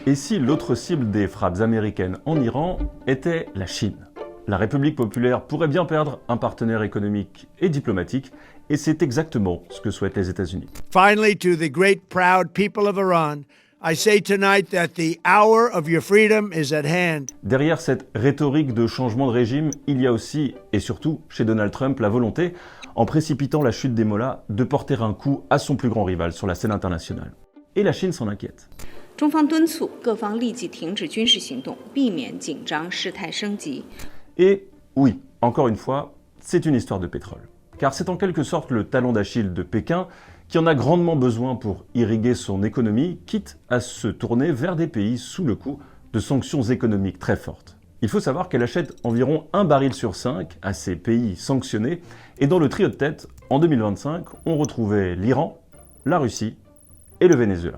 Et si l'autre cible des frappes américaines en Iran était la Chine? La République populaire pourrait bien perdre un partenaire économique et diplomatique, et c'est exactement ce que souhaitent les États-Unis. Finally, to the great proud people of Iran, I say tonight that the hour of your freedom is at hand. Derrière cette rhétorique de changement de régime, il y a aussi, et surtout chez Donald Trump, la volonté, en précipitant la chute des mollahs, de porter un coup à son plus grand rival sur la scène internationale. Et la Chine s'en inquiète. 中方敦促各方立即停止军事行动，避免紧张事态升级。 Et oui, encore une fois, c'est une histoire de pétrole. Car c'est en quelque sorte le talon d'Achille de Pékin qui en a grandement besoin pour irriguer son économie, quitte à se tourner vers des pays sous le coup de sanctions économiques très fortes. Il faut savoir qu'elle achète environ 1 baril sur 5 à ces pays sanctionnés, et dans le trio de tête, en 2025, on retrouvait l'Iran, la Russie et le Venezuela.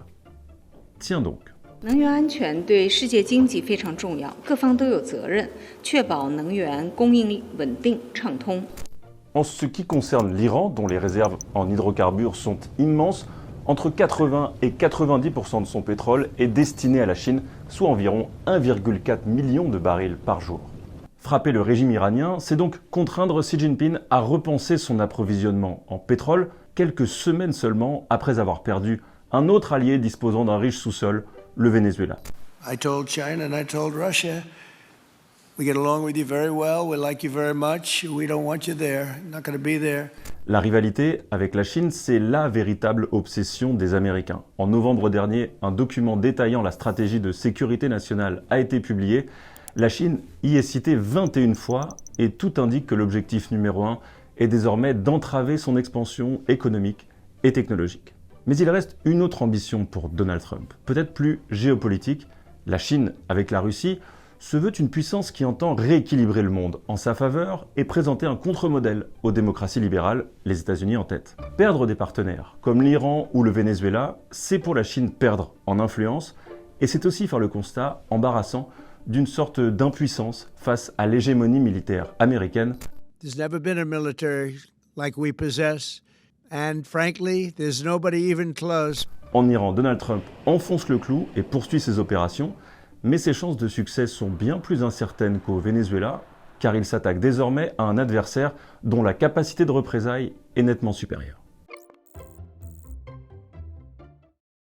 Tiens donc. 能源安全对世界经济非常重要，各方都有责任，确保能源供应稳定畅通。 En ce qui concerne l'Iran, dont les réserves en hydrocarbures sont immenses, entre 80 et 90% de son pétrole est destiné à la Chine, soit environ 1,4 million de barils par jour. Frapper le régime iranien, c'est donc contraindre Xi Jinping à repenser son approvisionnement en pétrole quelques semaines seulement après avoir perdu un autre allié disposant d'un riche sous-sol, le Venezuela. I told China and I told Russia, we get along with you very well, we like you very much, we don't want you there, not going to be there. La rivalité avec la Chine, c'est la véritable obsession des Américains. En novembre dernier, un document détaillant la stratégie de sécurité nationale a été publié. La Chine y est citée 21 fois et tout indique que l'objectif numéro 1 est désormais d'entraver son expansion économique et technologique. Mais il reste une autre ambition pour Donald Trump, peut-être plus géopolitique. La Chine, avec la Russie, se veut une puissance qui entend rééquilibrer le monde en sa faveur et présenter un contre-modèle aux démocraties libérales, les États-Unis en tête. Perdre des partenaires comme l'Iran ou le Venezuela, c'est pour la Chine perdre en influence, et c'est aussi faire le constat embarrassant d'une sorte d'impuissance face à l'hégémonie militaire américaine. There's never been a military like we possess, and frankly, there's nobody even close. En Iran, Donald Trump enfonce le clou et poursuit ses opérations, mais ses chances de succès sont bien plus incertaines qu'au Venezuela, car il s'attaque désormais à un adversaire dont la capacité de représailles est nettement supérieure.